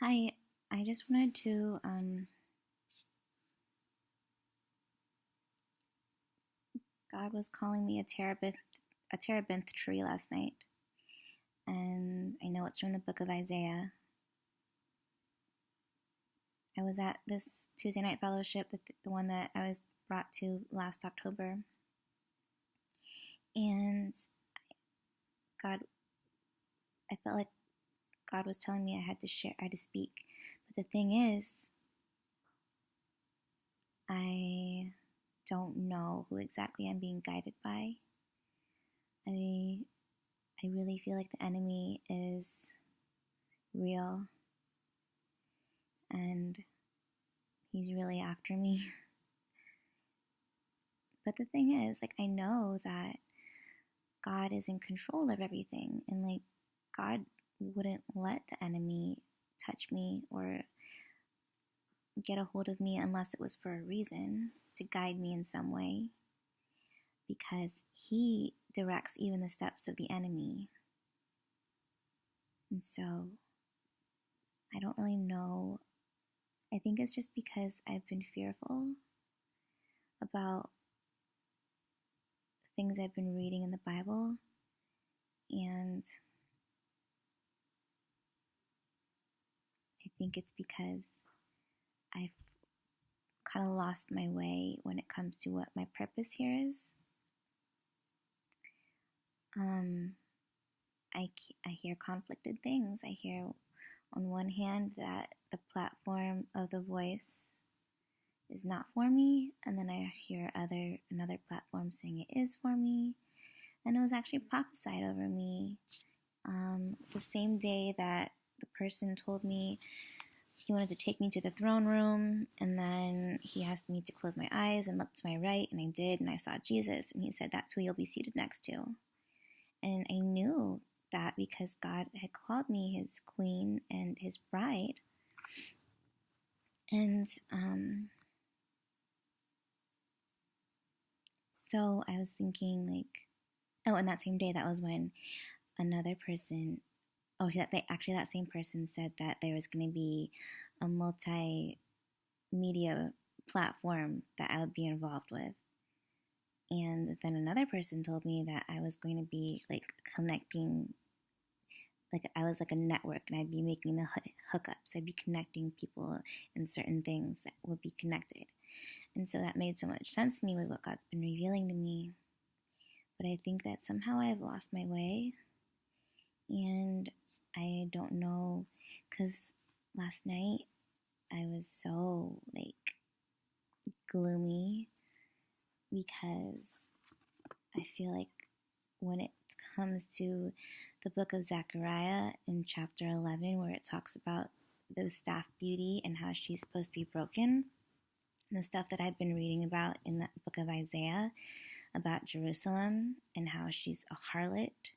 Hi, I just wanted to, God was calling me a terebinth tree last night, and I know it's from the book of Isaiah. I was at this Tuesday night fellowship, the one that I was brought to last October, and God, I felt like God was telling me I had to speak. But the thing is, I don't know who exactly I'm being guided by. I I really feel like the enemy is real and he's really after me. But the thing is, I know that God is in control of everything, and God wouldn't let the enemy touch me or get a hold of me unless it was for a reason to guide me in some way, because he directs even the steps of the enemy. And so I don't really know. I think it's just because I've been fearful about things I've been reading in the Bible, and I think it's because I've kind of lost my way when it comes to what my purpose here is. I hear conflicted things. I hear on one hand that the platform of the voice is not for me, and then I hear another platform saying it is for me, and it was actually prophesied over me the same day that the person told me he wanted to take me to the throne room, and then he asked me to close my eyes and look to my right, and I did, and I saw Jesus, and he said, "That's who you'll be seated next to." And I knew that because God had called me his queen and his bride. And so I was thinking, and that same day, that was when another person, that same person said that there was going to be a multimedia platform that I would be involved with. And then another person told me that I was going to be connecting, I was like a network, and I'd be making the hookups. I'd be connecting people and certain things that would be connected. And so that made so much sense to me with what God's been revealing to me. But I think that somehow I've lost my way, and I don't know, because last night I was so gloomy, because I feel like when it comes to the book of Zechariah in chapter 11, where it talks about the staff beauty and how she's supposed to be broken, and the stuff that I've been reading about in the book of Isaiah about Jerusalem and how she's a harlot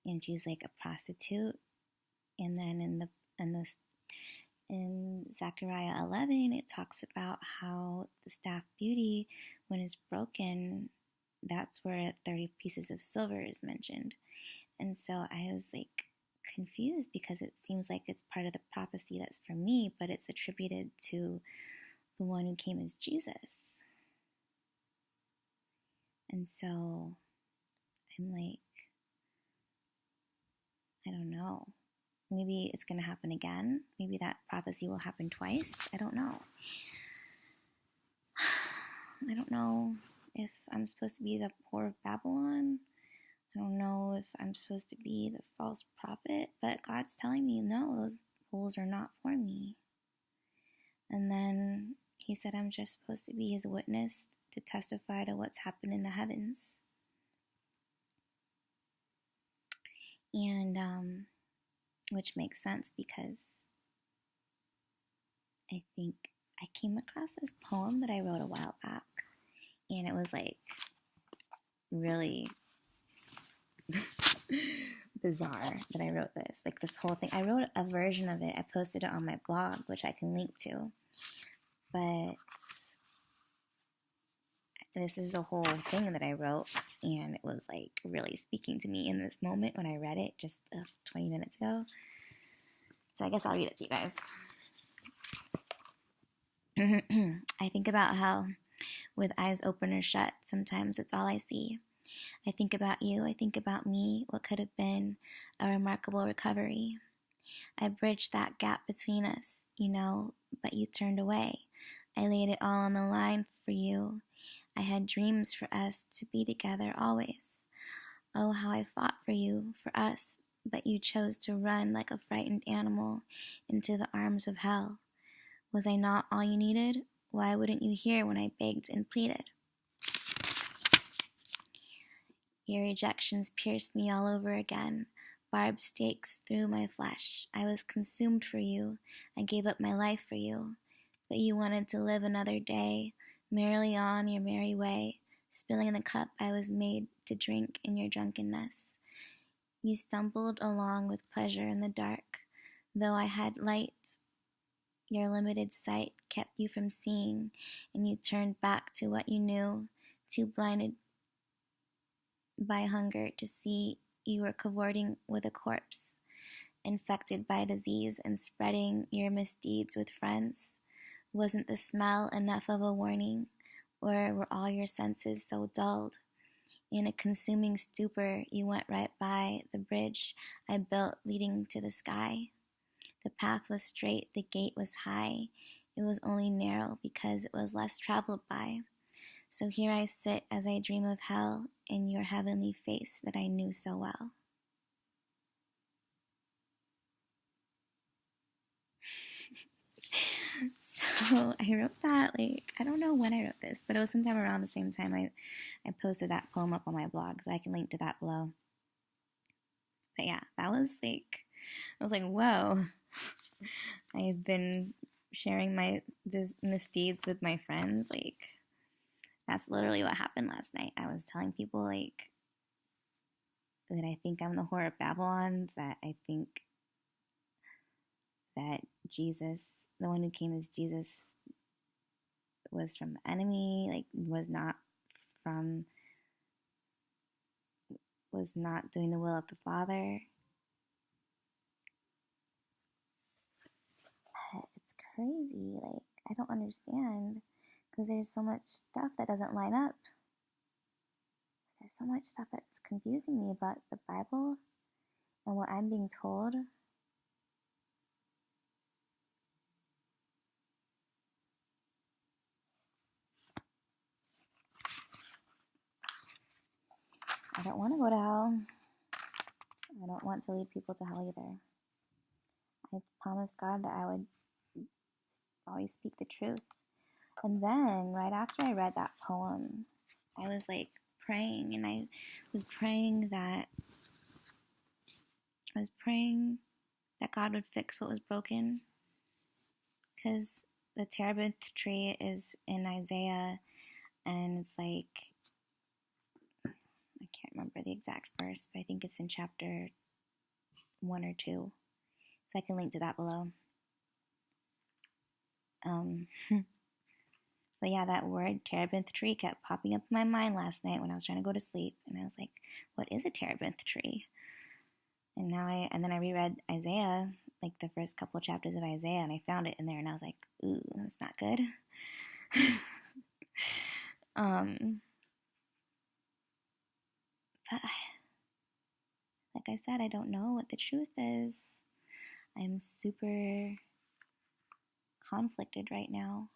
and she's like a prostitute, and then in Zechariah 11, it talks about how the staff beauty, when it's broken, that's where 30 pieces of silver is mentioned. And so I was confused, because it seems like it's part of the prophecy that's for me, but it's attributed to the one who came as Jesus. And so I'm I don't know. Maybe it's going to happen again. Maybe that prophecy will happen twice. I don't know. I don't know if I'm supposed to be the whore of Babylon. I don't know if I'm supposed to be the false prophet, but God's telling me, no, those roles are not for me. And then he said I'm just supposed to be his witness to testify to what's happened in the heavens. And which makes sense, because I think I came across this poem that I wrote a while back, and it was really bizarre that I wrote this. This whole thing, I wrote a version of it. I posted it on my blog, which I can link to. But this is the whole thing that I wrote, and it was really speaking to me in this moment when I read it just 20 minutes ago. So I guess I'll read it to you guys. I think about hell with eyes open or shut. Sometimes it's all I see. I think about you. I think about me. What could have been a remarkable recovery. I bridged that gap between us, but you turned away. I laid it all on the line for you. I had dreams for us to be together always. Oh, how I fought for you, for us, but you chose to run like a frightened animal into the arms of hell. Was I not all you needed? Why wouldn't you hear when I begged and pleaded? Your rejections pierced me all over again, barbed stakes through my flesh. I was consumed for you. I gave up my life for you. But you wanted to live another day, merrily on your merry way, spilling the cup I was made to drink in your drunkenness. You stumbled along with pleasure in the dark. Though I had light, your limited sight kept you from seeing, and you turned back to what you knew, too blinded by hunger to see you were cavorting with a corpse, infected by disease and spreading your misdeeds with friends. Wasn't the smell enough of a warning, or were all your senses so dulled? In a consuming stupor, you went right by the bridge I built leading to the sky. The path was straight, the gate was high. It was only narrow because it was less traveled by. So here I sit as I dream of hell in your heavenly face that I knew so well. So I wrote that, I don't know when I wrote this, but it was sometime around the same time I posted that poem up on my blog, so I can link to that below. But yeah, that was I was like, whoa. I've been sharing my misdeeds with my friends. That's literally what happened last night. I was telling people, that I think I'm the whore of Babylon, that I think that Jesus, the one who came as Jesus, was from the enemy, was not doing the will of the Father. It's crazy. I don't understand, because there's so much stuff that doesn't line up. There's so much stuff that's confusing me about the Bible and what I'm being told. I don't want to go to hell. I don't want to lead people to hell either. I promised God that I would always speak the truth. And then, right after I read that poem, I was praying, and I was praying that God would fix what was broken, because the terebinth tree is in Isaiah, and it's I can't remember the exact verse, but I think it's in chapter 1 or 2, so I can link to that below. But yeah, that word terebinth tree kept popping up in my mind last night when I was trying to go to sleep, and I was like, what is a terebinth tree? And then I reread Isaiah, the first couple of chapters of Isaiah, and I found it in there, and I was like, ooh, that's not good. But like I said, I don't know what the truth is. I'm super conflicted right now.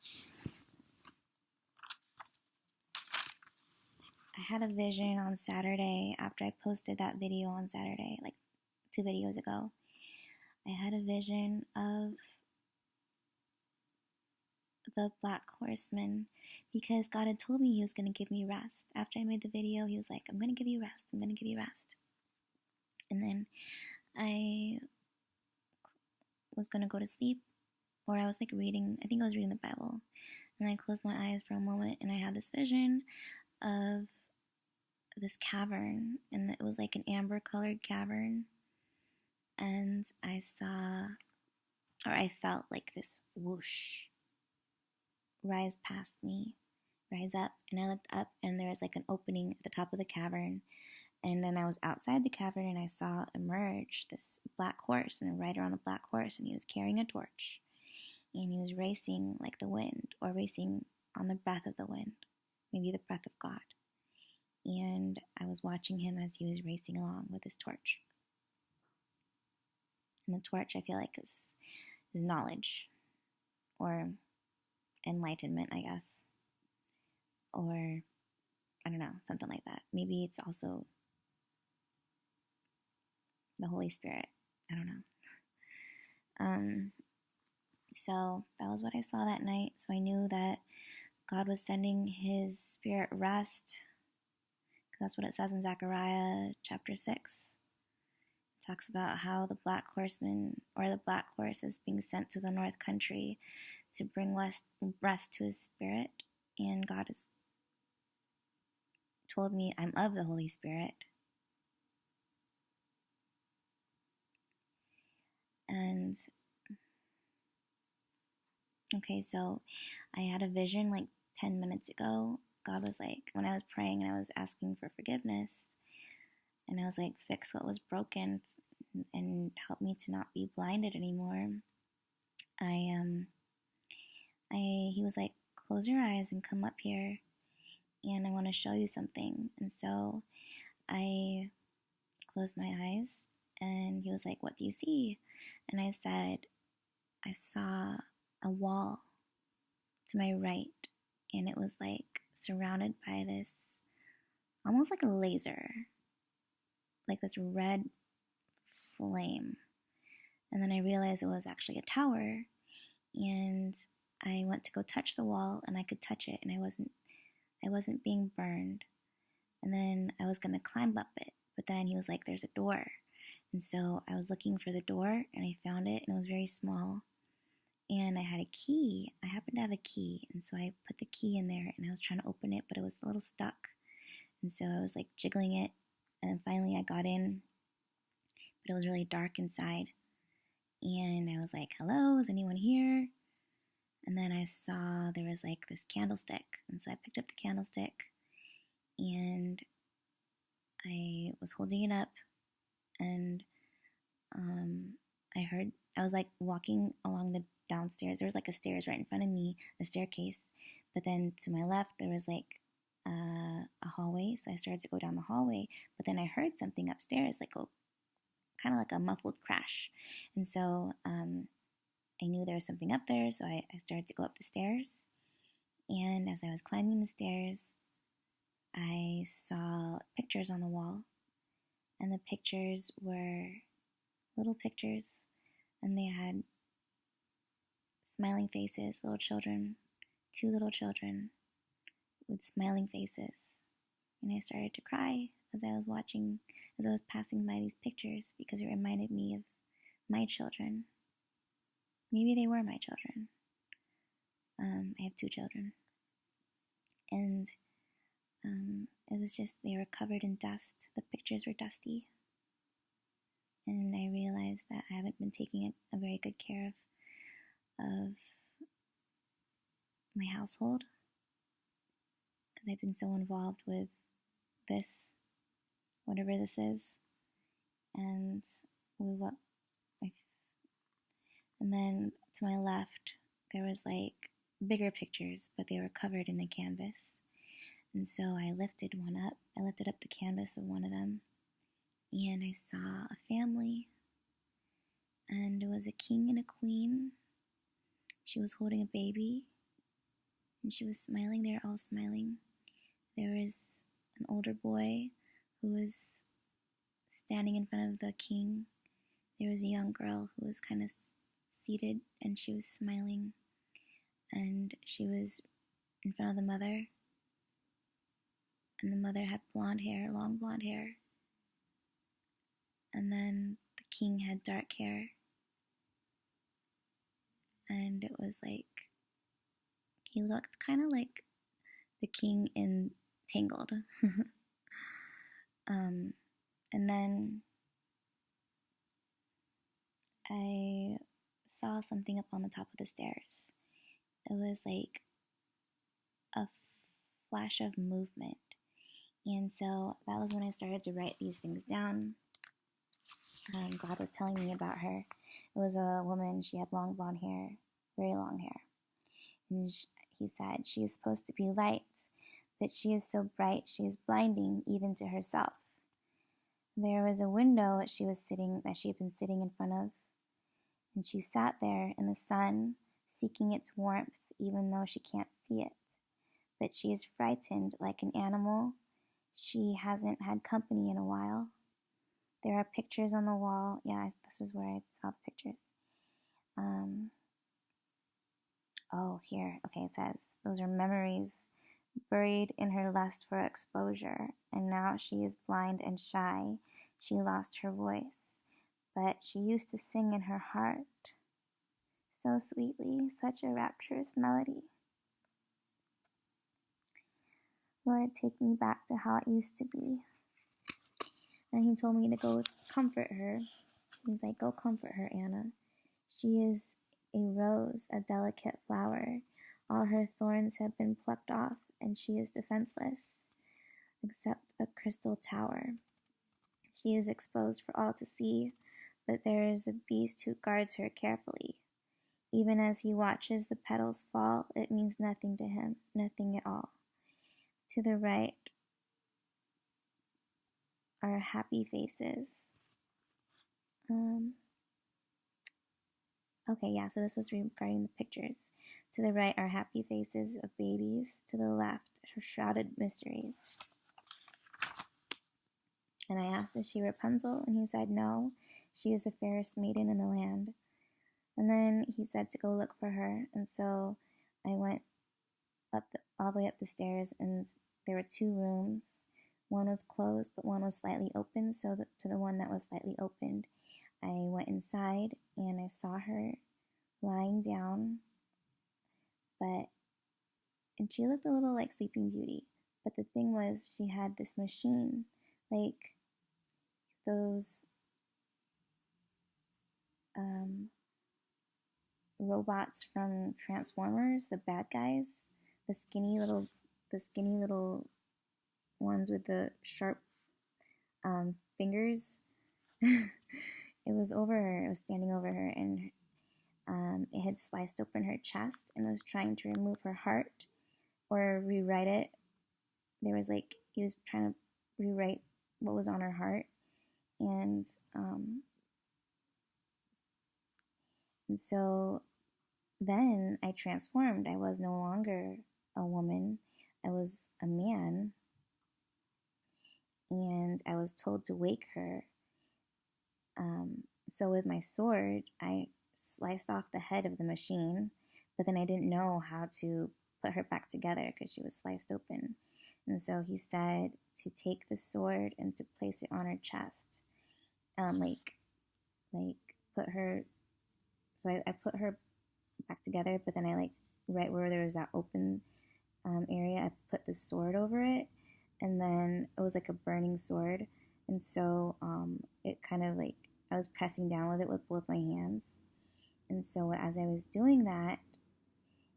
I had a vision on Saturday after I posted that video on Saturday, 2 videos ago. I had a vision of the Black Horseman, because God had told me He was going to give me rest. After I made the video, He was like, I'm going to give you rest. I'm going to give you rest. And then I was going to go to sleep, or I was reading, I think I was reading the Bible, and I closed my eyes for a moment, and I had this vision of this cavern, and it was an amber colored cavern, and I felt this whoosh rise past me, rise up, and I looked up, and there was an opening at the top of the cavern, And then I was outside the cavern and I saw emerge this black horse and a rider on a black horse, and he was carrying a torch. And he was racing like the wind, or racing on the breath of the wind, maybe the breath of God. And I was watching him as he was racing along with his torch. And the torch, I feel like, is knowledge, or enlightenment, I guess. Or, I don't know, something like that. Maybe it's also the Holy Spirit. I don't know. So that was what I saw that night. So I knew that God was sending his spirit rest. That's what it says in Zechariah chapter 6. It talks about how the black horseman, or the black horse, is being sent to the north country to bring rest to his spirit. And God has told me I'm of the Holy Spirit. And okay, so I had a vision like 10 minutes ago. God was like, when I was praying and I was asking for forgiveness, and I was like, fix what was broken and help me to not be blinded anymore. He was like, close your eyes and come up here, and I want to show you something. And so I closed my eyes, and he was like, what do you see? And I said, I saw a wall to my right, and it was like surrounded by this, almost like a laser, like this red flame. And then I realized it was actually a tower, and I went to go touch the wall, and I could touch it, and I wasn't being burned. And then I was gonna climb up it, but then he was like, there's a door. And so I was looking for the door, and I found it, and it was very small. And I had a key. I happened to have a key, and so I put the key in there, and I was trying to open it, but it was a little stuck. And so I was like jiggling it, and then finally I got in, but it was really dark inside. And I was like, hello, is anyone here? And then I saw there was like this candlestick, and so I picked up the candlestick, and I was holding it up, and I was like walking along the downstairs. There was like a stairs right in front of me, a staircase, but then to my left there was like a hallway. So I started to go down the hallway, but then I heard something upstairs, like kind of like a muffled crash, and so I knew there was something up there. So I started to go up the stairs, and as I was climbing the stairs, I saw pictures on the wall, and the pictures were little pictures, and they had smiling faces, little children, 2 little children with smiling faces. And I started to cry as I was passing by these pictures, because it reminded me of my children. Maybe they were my children. I have 2 children. And it was just, they were covered in dust. The pictures were dusty. And I realized that I haven't been taking a very good care of my household, because I've been so involved with this, whatever this is, and with and then to my left there was like bigger pictures, but they were covered in the canvas. And so I lifted up the canvas of one of them, and I saw a family, and it was a king and a queen. She was holding a baby, and she was smiling. They were all smiling. There was an older boy who was standing in front of the king. There was a young girl who was kind of seated, and she was smiling, and she was in front of the mother, and the mother had blonde hair, long blonde hair, and then the king had dark hair, and it was like, he looked kind of like the king in Tangled. And then I saw something up on the top of the stairs. It was like a flash of movement, And so that was when I started to write these things down. God was telling me about her. It was a woman, she had long blonde hair, very long hair. And he said, she is supposed to be light, but she is so bright she is blinding even to herself. There was a window that she had been sitting in front of, and she sat there in the sun, seeking its warmth even though she can't see it. But she is frightened like an animal. She hasn't had company in a while. There are pictures on the wall. Yeah, this was where I saw the pictures. Oh, here. Okay, it says, those are memories buried in her lust for exposure, and now she is blind and shy. She lost her voice, but she used to sing in her heart so sweetly, such a rapturous melody. Lord, take me back to how it used to be. And he told me to go comfort her. He's like, go comfort her, Anna. She is a rose, a delicate flower. All her thorns have been plucked off, and she is defenseless, except a crystal tower. She is exposed for all to see, but there is a beast who guards her carefully. Even as he watches the petals fall, it means nothing to him, nothing at all. To the right are happy faces. So this was regarding the pictures. To the right are happy faces of babies. To the left are shrouded mysteries. And I asked, is she Rapunzel? And he said, no, she is the fairest maiden in the land. And then he said to go look for her. And so I went all the way up the stairs, and there were 2 rooms. One was closed, but one was slightly open. So to the one that was slightly opened, I went inside, and I saw her lying down, and she looked a little like Sleeping Beauty. But the thing was, she had this machine, like those robots from Transformers, the bad guys, the skinny little ones with the sharp fingers. It was over her. It was standing over her, and it had sliced open her chest and was trying to remove her heart or rewrite it. He was trying to rewrite what was on her heart, and so then I transformed. I was no longer a woman. I was a man, and I was told to wake her. So with my sword, I sliced off the head of the machine, but then I didn't know how to put her back together because she was sliced open. And so he said to take the sword and to place it on her chest, put her. So I put her back together, but then I right where there was that open area, I put the sword over it, and then it was like a burning sword, and so it kind of I was pressing down with it with both my hands, and so as I was doing that,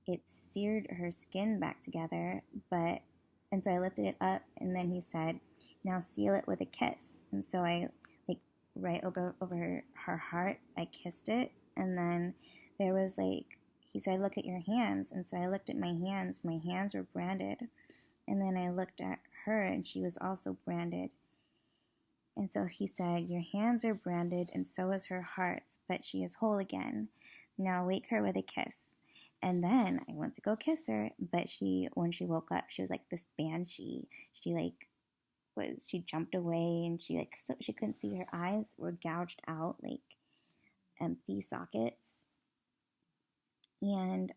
it seared her skin back together, and so I lifted it up, and then he said, now seal it with a kiss, and so I right over her heart, I kissed it, and then there was he said, look at your hands. And so I looked at my hands. My hands were branded. And then I looked at her, and she was also branded. And so he said, your hands are branded, and so is her heart, but she is whole again. Now wake her with a kiss. And then I went to go kiss her, but when she woke up, she was like this banshee. She jumped away, and she couldn't see. Her eyes were gouged out like empty sockets. And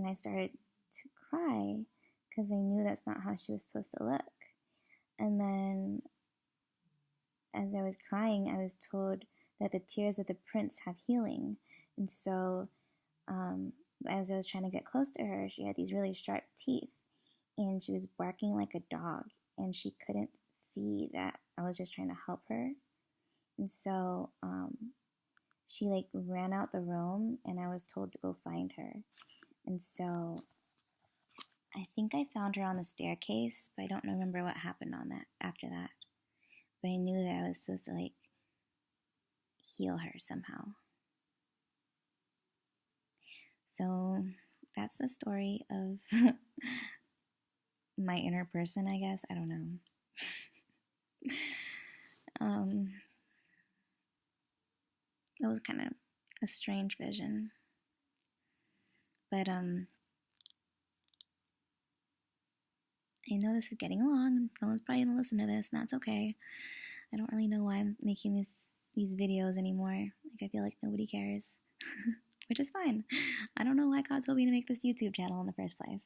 I started to cry because I knew that's not how she was supposed to look. And then as I was crying, I was told that the tears of the prince have healing. And so as I was trying to get close to her, she had these really sharp teeth, and she was barking like a dog, and she couldn't see that I was just trying to help her. And so she ran out the room, and I was told to go find her. And so I think I found her on the staircase, but I don't remember what happened on that after that. But I knew that I was supposed to like heal her somehow. So that's the story of my inner person, I guess. I don't know. It was kind of a strange vision. But I know this is getting long. No one's probably gonna listen to this, and that's okay. I don't really know why I'm making these videos anymore. Like, I feel like nobody cares, which is fine. I don't know why God told me to make this YouTube channel in the first place.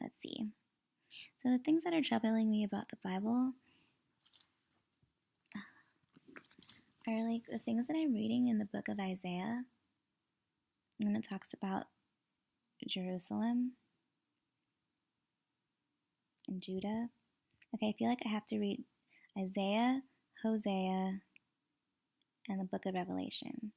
Let's see. So the things that are troubling me about the Bible are like the things that I'm reading in the book of Isaiah when it talks about Jerusalem and Judah. Okay, I feel like I have to read Isaiah, Hosea, and the book of Revelation.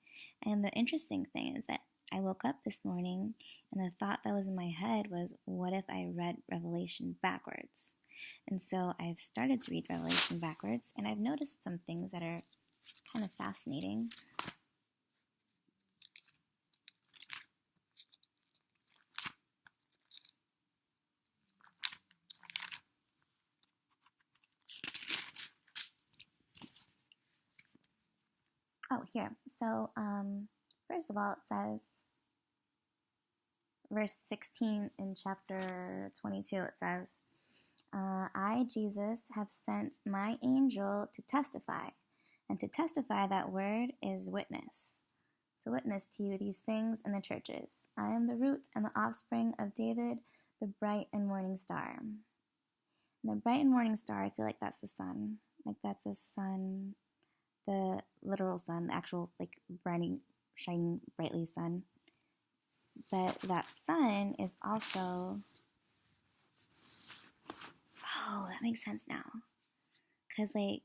And the interesting thing is that I woke up this morning and the thought that was in my head was, what if I read Revelation backwards? And so I've started to read Revelation backwards, and I've noticed some things that are kind of fascinating. Oh, here. So, first of all, it says, verse 16 in chapter 22, it says, I, Jesus, have sent my angel to testify. And to testify, that word is witness. To witness to you these things in the churches. I am the root and the offspring of David, the bright and morning star. And the bright and morning star, I feel like that's the sun. Like that's the sun, the literal sun, the actual like brighting, shining brightly sun. But that sun is also, oh, that makes sense now. Because like,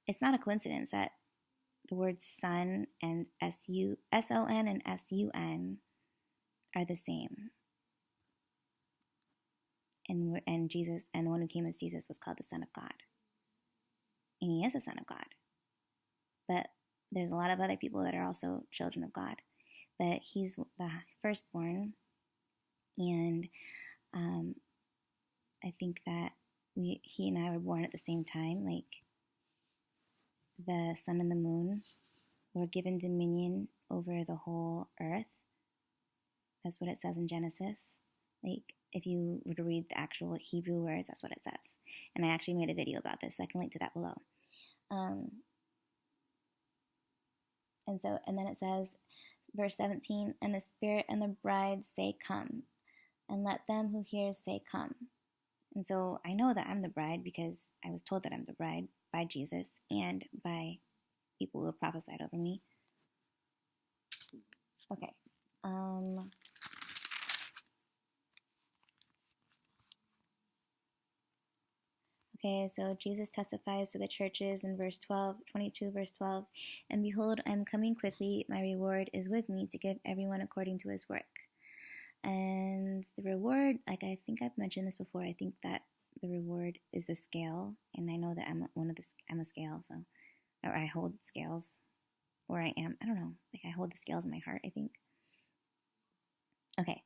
it's not a coincidence that the words sun and S-O-N and S-U-N are the same. And Jesus, and the one who came as Jesus was called the Son of God. And he is the Son of God. But there's a lot of other people that are also children of God. But he's the firstborn. And I think that he and I were born at the same time. Like the sun and the moon were given dominion over the whole earth. That's what it says in Genesis. Like, if you were to read the actual Hebrew words, that's what it says. And I actually made a video about this, so I can link to that below. And then it says, verse 17, and the Spirit and the bride say, come. And let them who hear say, come. And so I know that I'm the bride because I was told that I'm the bride by Jesus and by people who have prophesied over me. Okay. Okay, so Jesus testifies to the churches in verse 22, verse 12. And behold, I am coming quickly. My reward is with me to give everyone according to his work. And the reward, like I think I've mentioned this before, I think that the reward is the scale. And I know that I'm a scale, so, or I hold scales, or I am, I don't know, like I hold the scales in my heart, I think. Okay,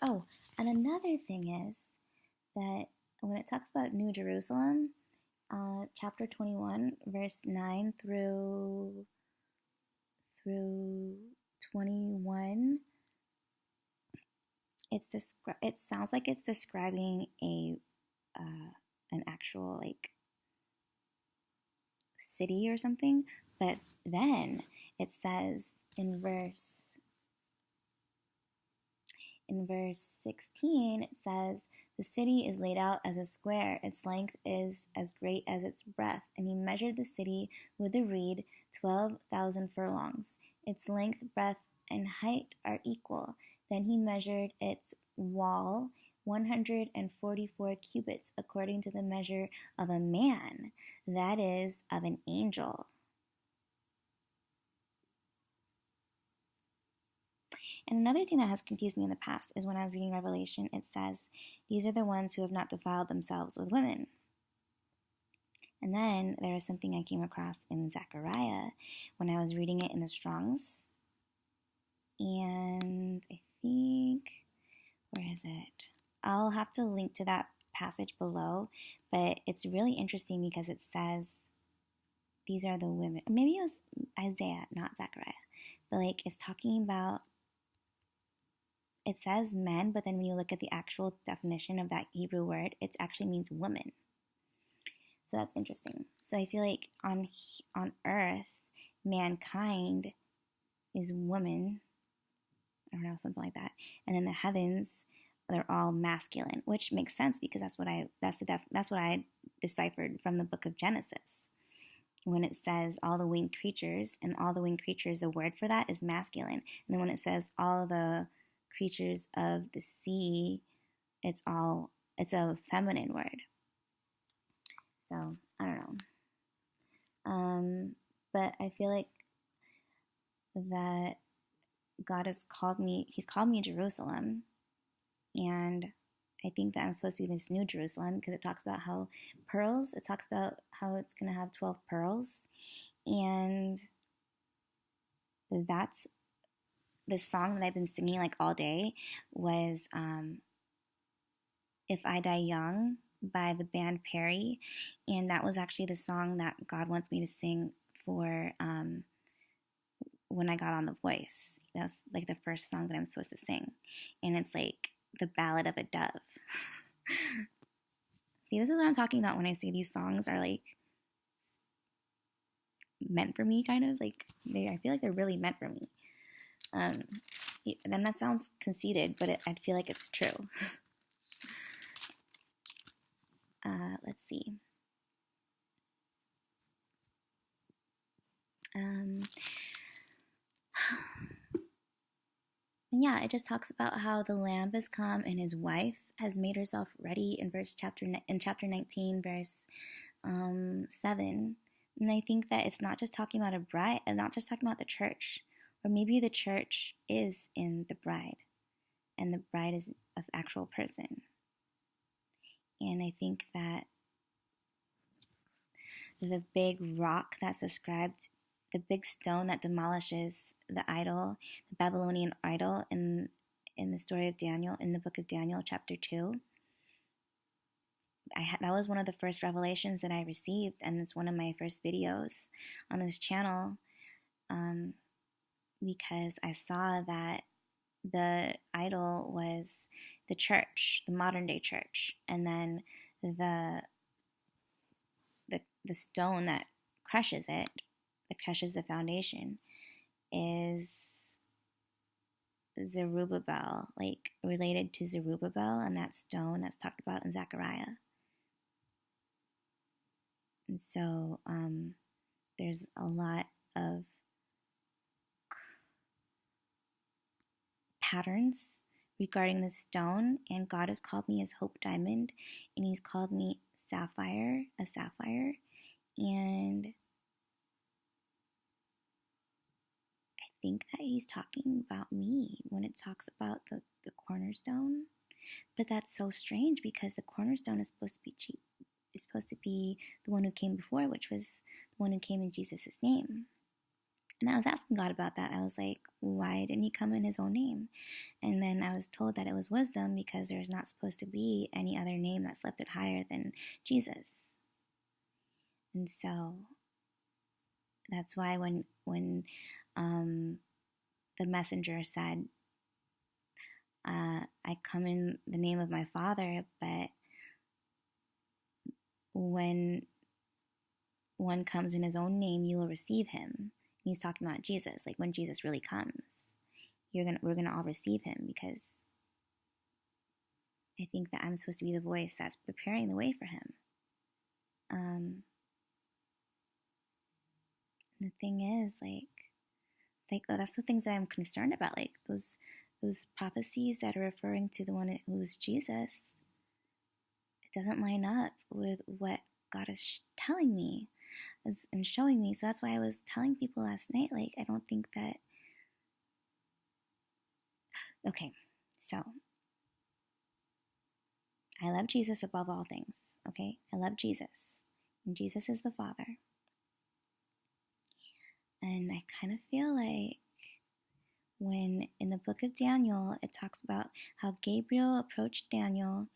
Oh, and another thing is that when it talks about New Jerusalem, chapter 21, verse 9 through 21, it sounds like it's describing an actual like city or something, but then it says in verse 16, it says, the city is laid out as a square. Its length is as great as its breadth. And he measured the city with a reed, 12,000 furlongs. Its length, breadth, and height are equal. Then he measured its wall, 144 cubits, according to the measure of a man, that is, of an angel. And another thing that has confused me in the past is when I was reading Revelation, it says, these are the ones who have not defiled themselves with women. And then there is something I came across in Zechariah when I was reading it in the Strongs. And I think, where is it? I'll have to link to that passage below, but it's really interesting because it says, these are the women. Maybe it was Isaiah, not Zechariah. But like, it's talking about, it says men, but then when you look at the actual definition of that Hebrew word, it actually means woman. So that's interesting. So I feel like on earth, mankind is woman. I don't know, something like that. And in the heavens, they're all masculine, which makes sense because that's what I deciphered from the book of Genesis. When it says all the winged creatures, and all the winged creatures, the word for that is masculine. And then when it says all the creatures of the sea, it's a feminine word. So I don't know. But I feel like that God has called me, he's called me Jerusalem. And I think that I'm supposed to be this new Jerusalem because it talks about how it talks about how it's going to have 12 pearls. And that's the song that I've been singing like all day was If I Die Young by the band Perry. And that was actually the song that God wants me to sing for when I got on The Voice. That's like the first song that I'm supposed to sing. And it's like the Ballad of a Dove. See, this is what I'm talking about when I say these songs are like meant for me, kind of. Like, I feel like they're really meant for me. Then that sounds conceited, but I feel like it's true. Let's see. Yeah, it just talks about how the Lamb has come and his wife has made herself ready in chapter 19, verse 7. And I think that it's not just talking about a bride, and not just talking about the church, or maybe the church is in the bride, and the bride is an actual person. And I think that the big rock that's described, the big stone that demolishes the idol, the Babylonian idol in the story of Daniel, in the book of Daniel, chapter 2, that was one of the first revelations that I received, and it's one of my first videos on this channel, because I saw that the idol was the church, the modern day church, and then the stone that crushes it, that crushes the foundation, is Zerubbabel, like related to Zerubbabel and that stone that's talked about in Zechariah. And so there's a lot of patterns regarding the stone, and God has called me as Hope Diamond, and he's called me Sapphire, and I think that he's talking about me when it talks about the cornerstone. But that's so strange because the cornerstone is supposed to be cheap. It's supposed to be the one who came before, which was the one who came in Jesus' name. And I was asking God about that. I was like, why didn't he come in his own name? And then I was told that it was wisdom because there's not supposed to be any other name that's lifted higher than Jesus. And so that's why when the messenger said, I come in the name of my Father, but when one comes in his own name, you will receive him. He's talking about Jesus, like when Jesus really comes, we're gonna all receive him, because I think that I'm supposed to be the voice that's preparing the way for him. The thing is, that's the things that I'm concerned about, like those prophecies that are referring to the one who's Jesus. It doesn't line up with what God is telling me and showing me. So that's why I was telling people last night, like, I don't think that Okay, so I love Jesus above all things, okay? I love Jesus, and Jesus is the Father. And I kind of feel like when in the book of Daniel, it talks about how Gabriel approached Daniel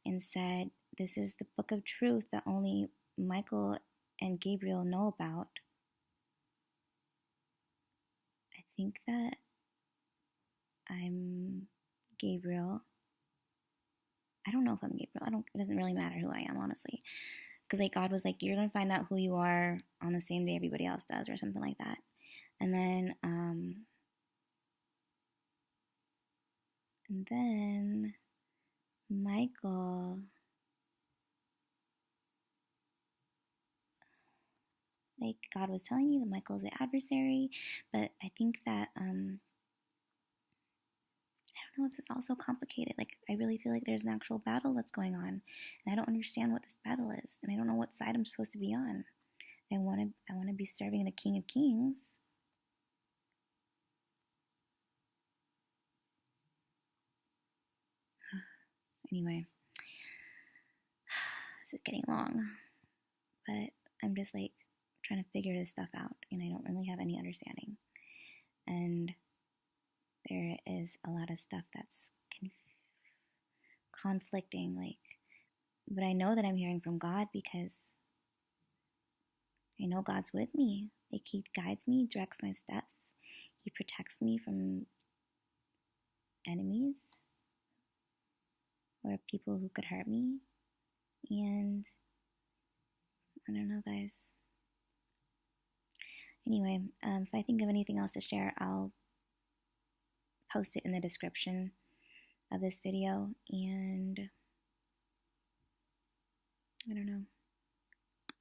and said, "This is the book of truth that only Michael and Gabriel know about." I think that I'm Gabriel. I don't know if I'm Gabriel. It doesn't really matter who I am, honestly. Because like God was like, "You're gonna find out who you are on the same day everybody else does," or something like that. And then Michael, like God was telling me that Michael is the adversary, but I think that I don't know if it's also complicated. Like I really feel like there's an actual battle that's going on, and I don't understand what this battle is, and I don't know what side I'm supposed to be on. I want to be serving the King of Kings. Anyway, this is getting long, but I'm just like trying to figure this stuff out, and I don't really have any understanding. And there is a lot of stuff that's conflicting, like, but I know that I'm hearing from God because I know God's with me. Like He guides me, directs my steps. He protects me from enemies or people who could hurt me. And I don't know, guys. Anyway, if I think of anything else to share, I'll post it in the description of this video. And I don't know.